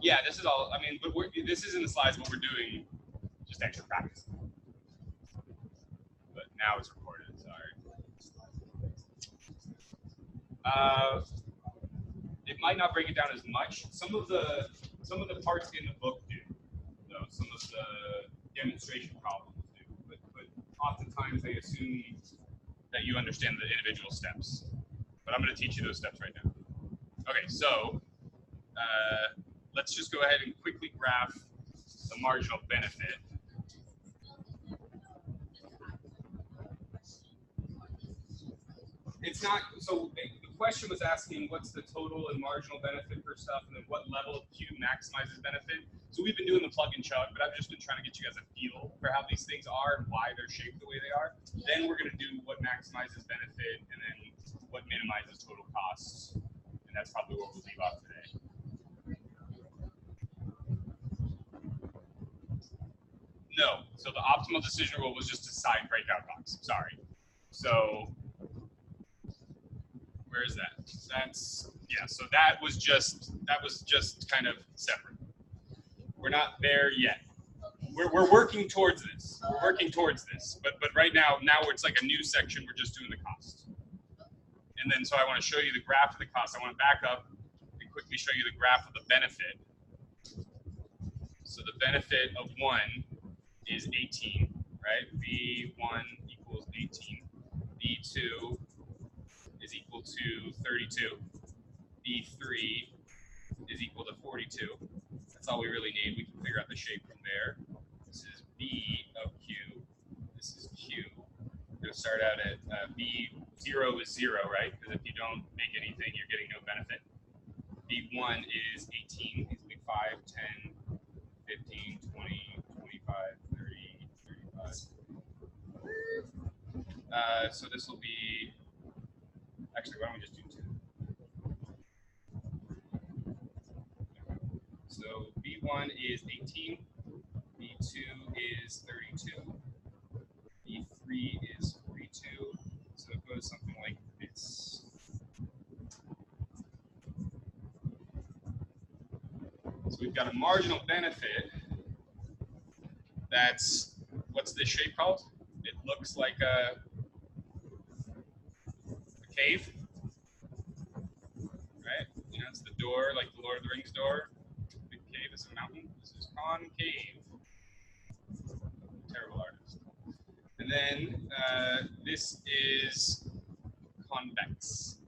Yeah, this is all, I mean, but this is in the slides, but we're doing just extra practice. But now it's recorded, sorry. It might not break it down as much. Some of the parts in the book do, though. Some of the demonstration problems do, but oftentimes they assume that you understand the individual steps. But I'm going to teach you those steps right now. Okay, so let's just go ahead and quickly graph the marginal benefit. It's not, so the question was asking what's the total and marginal benefit for stuff, and then what level of Q maximizes benefit. So we've been doing the plug and chug, but I've just been trying to get you guys a feel for how these things are and why they're shaped the way they are. Then we're going to do what maximizes benefit and then what minimizes total costs. And that's probably what we'll leave off today. No, so the optimal decision rule was just a side breakout box. Sorry. So where is that? That's, yeah, so that was just kind of separate. We're not there yet. We're working towards this. We're working towards this. But right now it's like a new section. We're just doing the cost. And then so I want to show you the graph of the cost. I want to back up and quickly show you the graph of the benefit. So the benefit of 1 is 18, right? B1 equals 18. B2 is equal to 32. B3 is equal to 42. That's all we really need. We can figure out the shape from there. This is B of Q. This is Q. We're going to start out at B0 is 0, right? Because if you don't make anything, you're getting no benefit. B1 is 18. These will be 5, 10, 15, 20, 25, 30, 35. So this will be, actually, why don't we just do 2? So B1 is 18, B2 is 32, B3 is 42, so it goes something like this. So we've got a marginal benefit that's, what's this shape called? It looks like a cave, right? You know, it's the door, like the Lord of the Rings door. Big cave is a mountain. This is concave. Terrible artist. And then this is convex.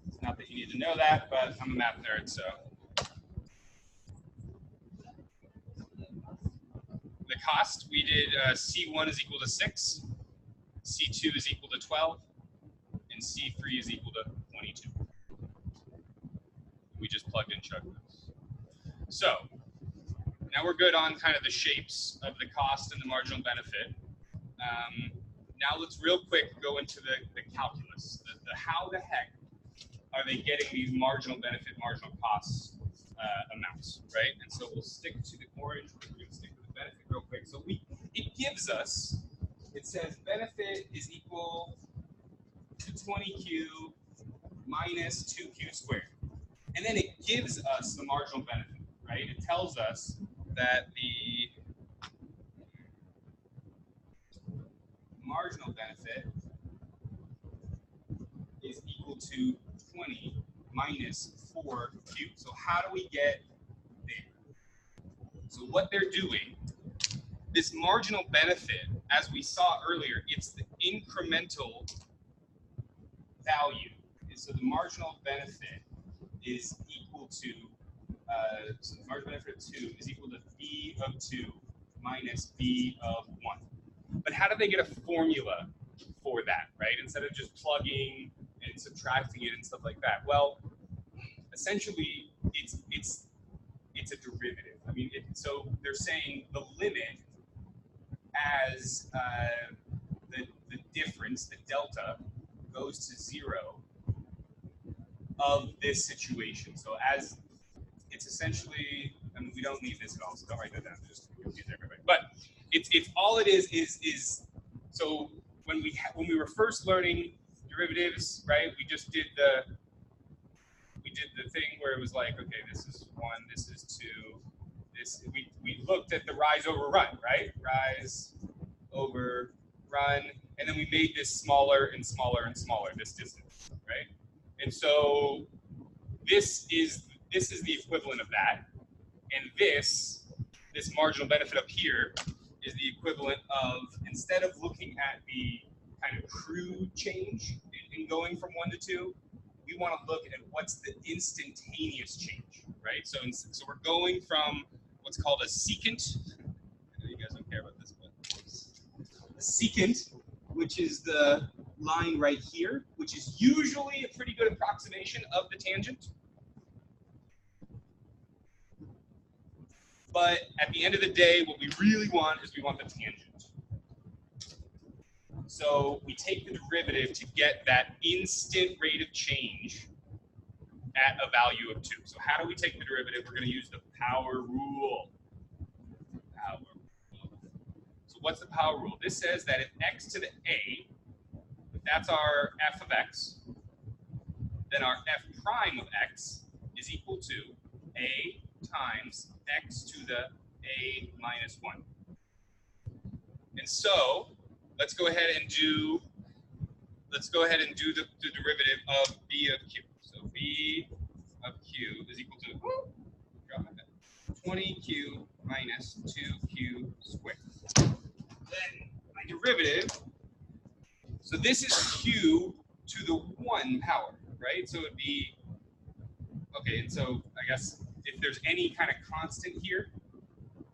It's not that you need to know that, but I'm a math nerd, so. The cost, we did C1 is equal to 6, C2 is equal to 12, and C3 is equal to 22. We just plugged in chugged those. So now we're good on kind of the shapes of the cost and the marginal benefit. Now let's real quick go into the calculus, the how the heck are they getting these marginal benefit, marginal costs amounts, right? And so we'll stick to the orange, we're going to stick to the benefit real quick. So it gives us, it says benefit is equal to 20Q minus 2Q squared. And then it gives us the marginal benefit, right? It tells us that the marginal benefit is equal to 20 minus 4Q. So how do we get there? So what they're doing, this marginal benefit, as we saw earlier, it's the incremental value. And so the marginal benefit is equal to, so the marginal benefit of 2 is equal to B of 2 minus B of 1. But how do they get a formula for that, right? Instead of just plugging and subtracting it and stuff like that. Well, essentially, it's a derivative. I mean, so they're saying the limit as the difference, the delta, goes to 0 of this situation. So as it's essentially, I mean, we don't need this at all, so don't write that down, just to confuse everybody. But it's all it is so when we were first learning derivatives, right? We did the thing where it was like, okay, this is 1, this is 2. We looked at the rise over run, right? Rise over run, and then we made this smaller and smaller and smaller, this distance, right? And so this is the equivalent of that, and this marginal benefit up here is the equivalent of, instead of looking at the kind of crude change in going from 1 to 2, we want to look at what's the instantaneous change, right? So we're going from what's called a secant. I know you guys don't care about this, but a secant, which is the line right here, which is usually a pretty good approximation of the tangent. But at the end of the day, what we really want is we want the tangent. So we take the derivative to get that instant rate of change at a value of 2. So how do we take the derivative? We're going to use the power rule. Power rule. So what's the power rule? This says that if x to the a, if that's our f of x, then our f prime of x is equal to a times x to the a minus 1. And so let's go ahead and do the derivative of b of q. So b of q is equal to 20q minus 2q squared. Then my derivative, so this is q to the 1 power, right? So it'd be, okay, and so I guess if there's any kind of constant here,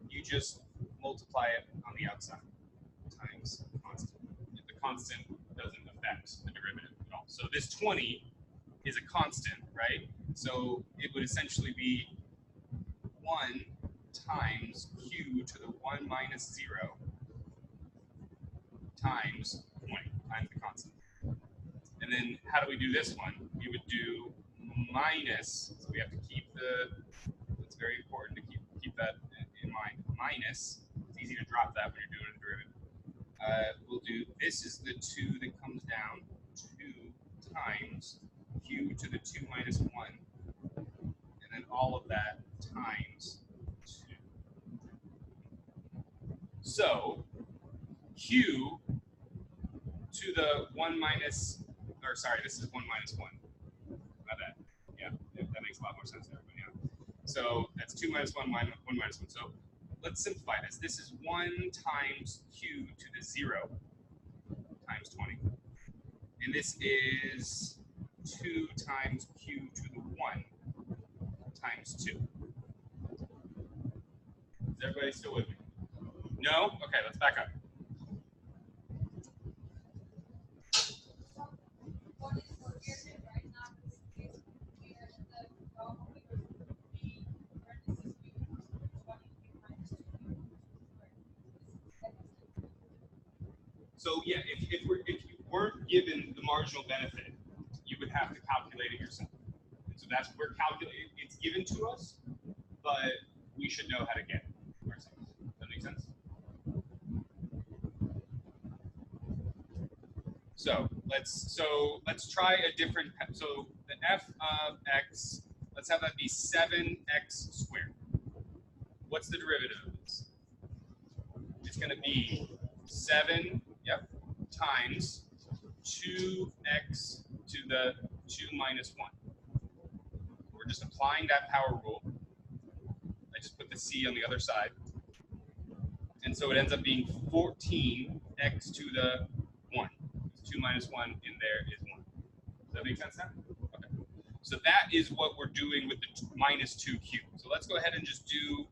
you just multiply it on the outside times constant. If the constant doesn't affect the derivative at all. So this 20 is a constant, right? So it would essentially be 1 times q to the 1 minus 0 times 20 times the constant. And then how do we do this one? We would do minus, so we have to keep it's very important to keep that in mind. Minus, it's easy to drop that when you're doing a derivative. We'll do, this is the 2 that comes down, 2 times q to the 2 minus 1, and then all of that times 2. So q to the 1 minus, or sorry, this is 1 minus 1. My bad. Yeah, that makes a lot more sense there. But yeah. So that's 2 minus 1, 1 minus 1. So let's simplify this. This is 1 times q to the 0 times 20. And this is 2 times q to the 1 times 2. Is everybody still with me? No? Okay, let's back up. So yeah, if you weren't given the marginal benefit, you would have to calculate it yourself. And so that's where calculating, it's given to us, but we should know how to get it ourselves. Does that make sense? So let's try a different. So the f of x, let's have that be 7x squared. What's the derivative of this? It's going to be 7, yep, times 2x to the 2 minus 1. We're just applying that power rule. I just put the c on the other side. And so it ends up being 14x to the 1. 2 minus 1 in there is 1. Does that make sense now? Okay. So that is what we're doing with the minus 2q. So let's go ahead and just do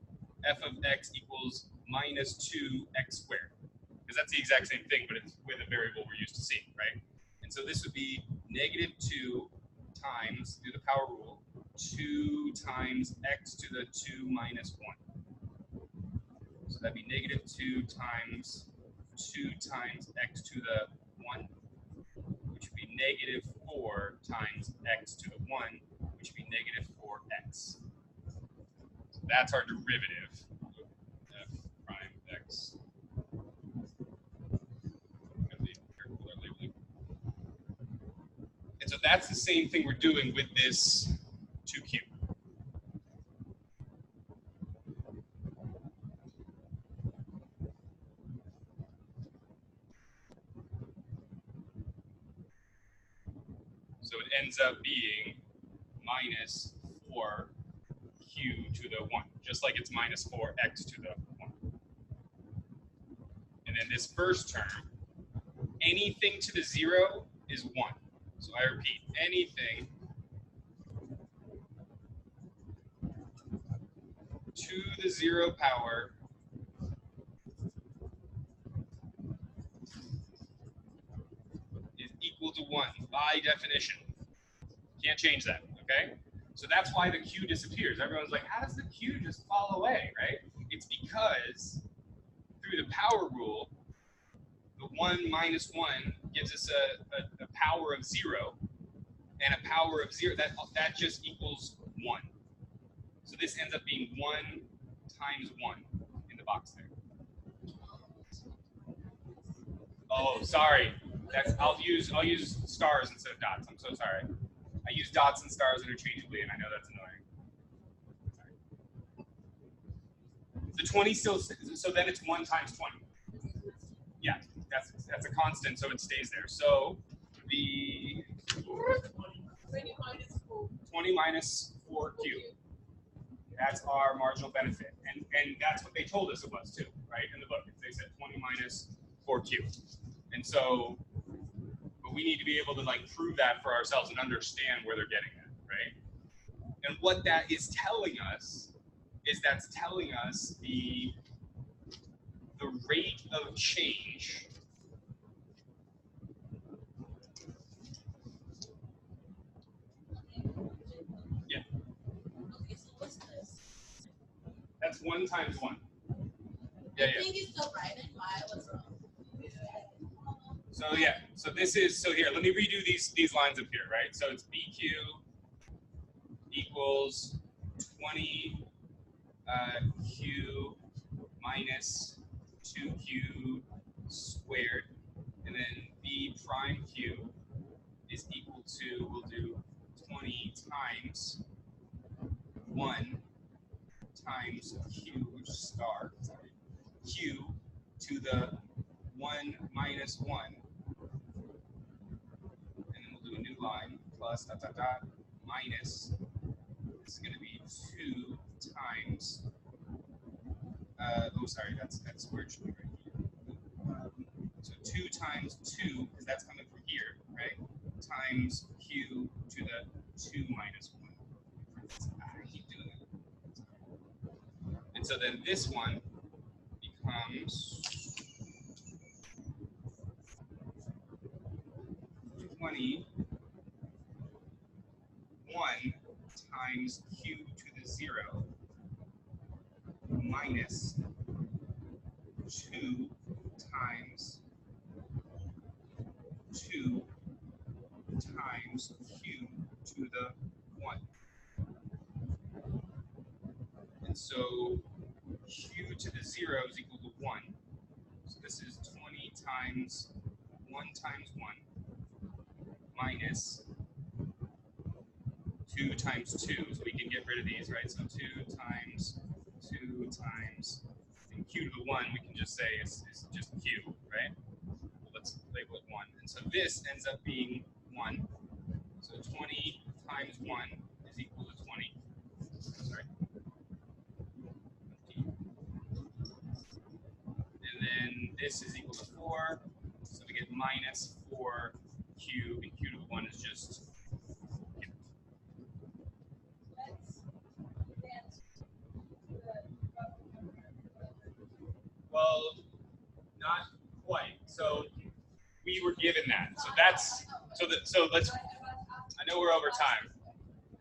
f of x equals minus 2x squared. Because that's the exact same thing, but it's with a variable we're used to seeing, right? And so this would be negative 2 times, through the power rule, 2 times x to the 2 minus 1. So that'd be negative 2 times x to the 1, which would be negative 4 times x to the 1, which would be negative 4x. So that's our derivative of f prime x. so that's the same thing we're doing with this 2Q. So it ends up being minus 4q to the 1, just like it's minus 4x to the 1. And then this first term, anything to the 0 is 1. So I repeat, anything to the 0 power is equal to 1 by definition. Can't change that, okay? So that's why the q disappears. Everyone's like, how does the q just fall away, right? It's because through the power rule, the 1 minus 1 gives us a power of 0, and a power of 0, that just equals 1. So this ends up being 1 times 1 in the box there. Oh, sorry. I'll use stars instead of dots. I'm so sorry. I use dots and stars interchangeably, and I know that's annoying. Sorry. The 20 still, so then it's 1 times 20. Yeah, that's a constant, so it stays there. So the 20 minus 4q. That's our marginal benefit, and that's what they told us it was too, right? In the book, they said 20 minus 4q, and so, but we need to be able to like prove that for ourselves and understand where they're getting at, right? And what that is telling us is that's telling us the rate of change. Yeah. Okay, so what's this? That's 1 times 1. Yeah, I think it's still right, and why was wrong. So yeah, so this is, so here, let me redo these lines up here, right? So it's BQ equals 20 Q minus 2Q squared, and then B prime Q is equal to, we'll do 20 times 1 times Q star, sorry, Q to the 1 minus 1, and then we'll do a new line, plus dot dot dot, minus, this is going to be 2 times, oh sorry, that's where it should be right here. So 2 times 2, because that's coming from here, right, times Q to the 2 minus 1. I keep doing it. And so then this one becomes 21 times Q to the 0 minus 2 times 2 times Q to the 1. And so Q to the 0 is equal to 1. So this is 20 times 1 times 1 minus 2 times 2. So we can get rid of these, right? So 2 times 2 times, and Q to the 1, we can just say is just Q, right? Well, let's label it 1. And so this ends up being 1. So 20 times 1 is equal to 20. Sorry. And then this is equal to 4. So we get minus 4Q, and Q to the 1 is just Q. Well, not quite. So we were given that. So that's, so let's, I know we're over time,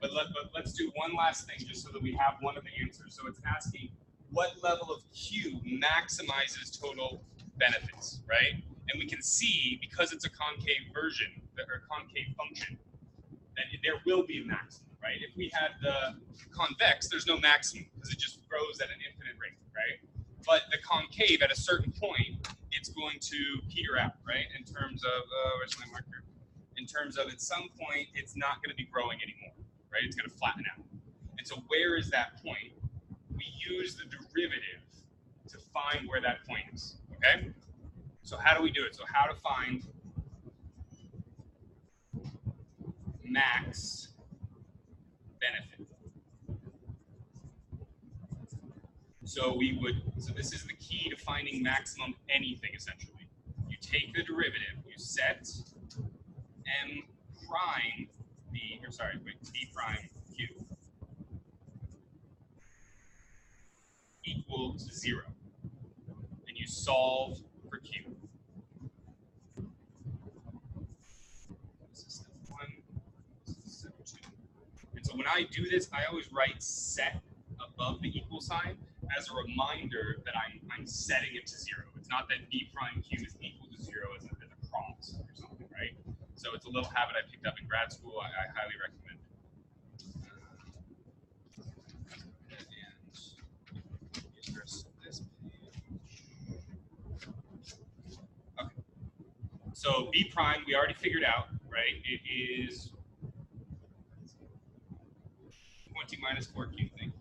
but let's do one last thing just so that we have one of the answers. So it's asking what level of Q maximizes total benefits, right? And we can see, because it's a concave version, or concave function, that there will be a maximum, right? If we had the convex, there's no maximum because it just grows at an infinite rate, right? But the concave, at a certain point, it's going to peter out, right? In terms of, where's my marker? in terms of at some point it's not going to be growing anymore, right? It's going to flatten out. And so where is that point? We use the derivative to find where that point is, okay? So how do we do it? So how to find max benefit. So this is the key to finding maximum anything essentially. You take the derivative, you set m prime b prime q equal to 0, and you solve for q. This is step 1, this is step 2. And so when I do this, I always write set above the equal sign as a reminder that I'm setting it to 0. It's not that b prime q is equal to 0 as a cross or something, right? So it's a little habit I picked up in grad school. I highly recommend it. And this page. Okay. So b prime we already figured out, right? It is 20 minus 4q thing.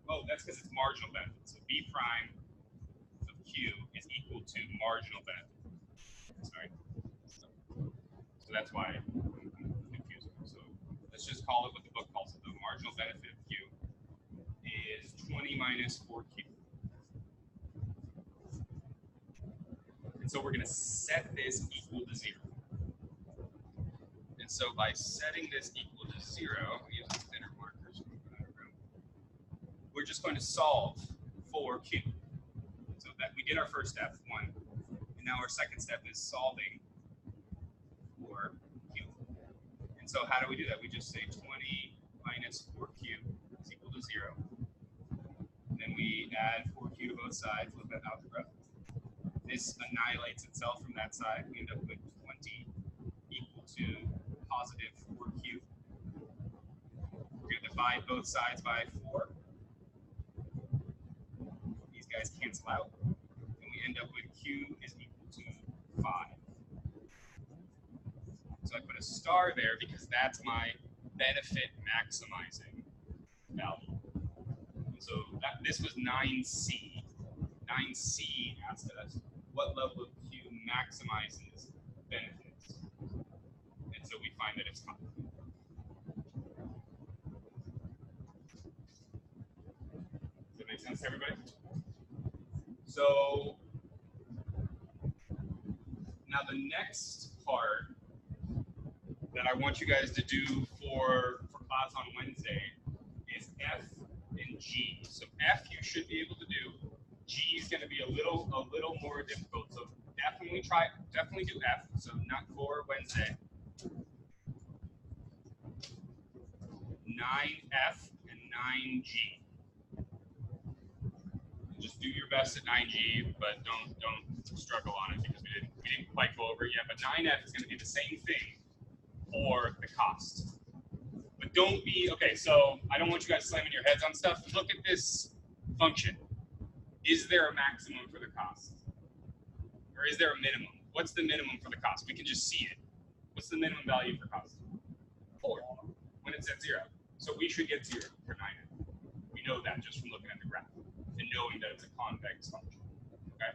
Oh, that's because it's marginal benefit. So b prime of q is equal to marginal benefit. Sorry. So that's why I'm confusing. So let's just call it what the book calls it. The marginal benefit of q is 20 minus 4q. And so we're going to set this equal to 0. And so by setting this equal to 0, using thinner markers, we're just going to solve for q. So that we did our first step, 1. And now our second step is solving for q. And so how do we do that? We just say 20 minus 4q is equal to 0. And then we add 4q to both sides, look at algebra. This annihilates itself from that side. We end up with 20 equal to positive 4q. We're going to divide both sides by 4. These guys cancel out. And we end up with q is equal to 5. So I put a star there because that's my benefit maximizing value. And so this was 9C. 9C asked us what level of q maximizes benefits. And so we find that it's 5. Does that make sense to everybody? So now the next part that I want you guys to do for class on Wednesday is F and G. So F you should be able to do. G is going to be a little more difficult. So definitely do F. So not for Wednesday. 9F and 9G. Just do your best at 9G, but don't struggle on it because we didn't quite go over it yet. But 9F is going to be the same thing for the cost. But don't be okay. So I don't want you guys slamming your heads on stuff. Look at this function. Is there a maximum for the cost? Or is there a minimum? What's the minimum for the cost? We can just see it. What's the minimum value for cost? 4, when it's at 0. So we should get 0 for 9F. We know that just from looking at the graph and knowing that it's a convex function. Okay?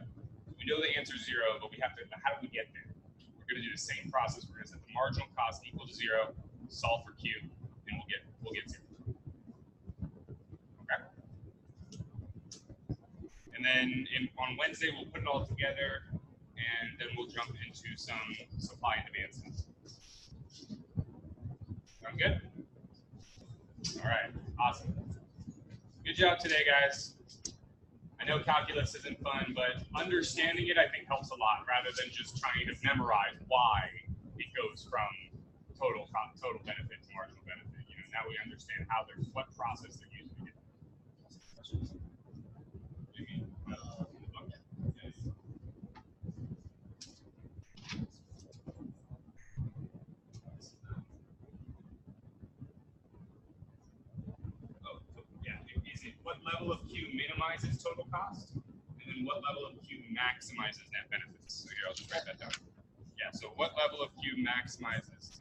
We know the answer is 0, but we have to, how do we get there? We're going to do the same process. We're going to set the marginal cost equal to 0, solve for q, and we'll get 0. Okay? And then on Wednesday, we'll put it all together, and then we'll jump into some supply and demand stuff. Sound good? All right, awesome. Good job today, guys. I know calculus isn't fun, but understanding it, I think, helps a lot, rather than just trying to memorize why it goes from total benefit to marginal benefit. You know, now we understand what process they're using to get questions. What level of Q minimizes total cost, and then what level of Q maximizes net benefits. So here, I'll just write that down. Yeah, so what level of Q maximizes?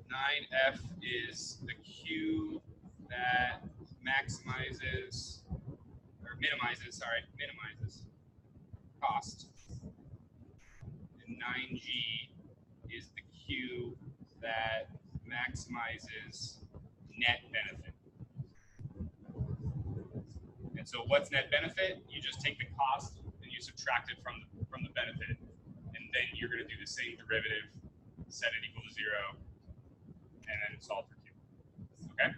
9F is the Q that maximizes, or minimizes cost. And 9G is the Q that maximizes net benefit. And so what's net benefit? You just take the cost and you subtract it from the benefit. And then you're going to do the same derivative, set it equal to 0, and then solve for Q. Okay?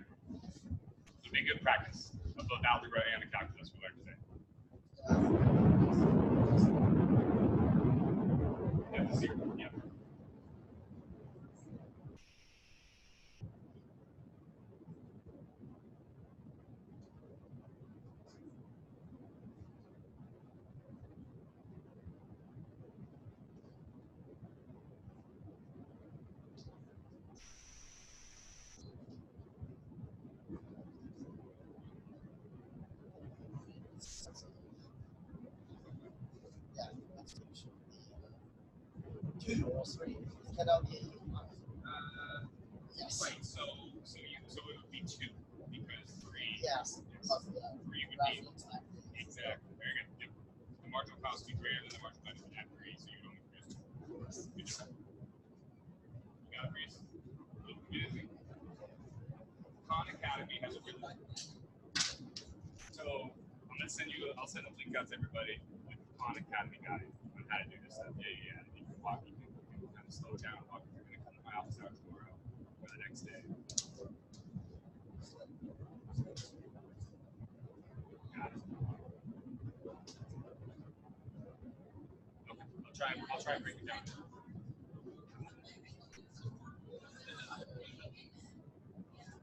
So be good practice of both algebra and the calculus we learned today. F is 0. Yeah. Two or three. Can I be? Yes. Right. So it would be 2 because 3. Yes. Because the 3 would be reference like exactly very good. Yep. The marginal cost would be greater than the marginal benefit at 3, so you'd only produce 2. Good job. You got it, Reese. Amazing. Khan Academy has a really. So I'm gonna send you. I'll send a link out to everybody with the Khan Academy guide on how to do this stuff. Yeah. You can walk. You can kind of slow down. Walk. You're gonna come to my office hour tomorrow or the next day. Got it. Okay. I'll try and break it down.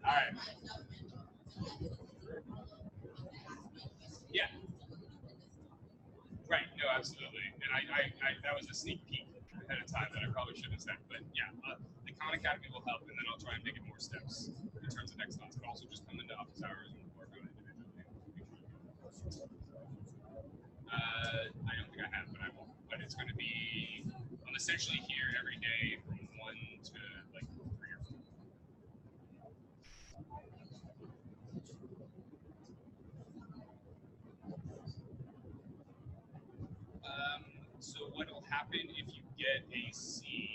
All right. Yeah. Right. No, absolutely. And I that was a sneak peek ahead of time that I probably shouldn't have said. But yeah, the Khan Academy will help, and then I'll try and make it more steps in terms of next month. But also just come into office hours and work on it individually. I don't think I have, but I will. But it's going to be. I'm essentially here every day from 1 to like 3 or 4. So what will happen if you get a C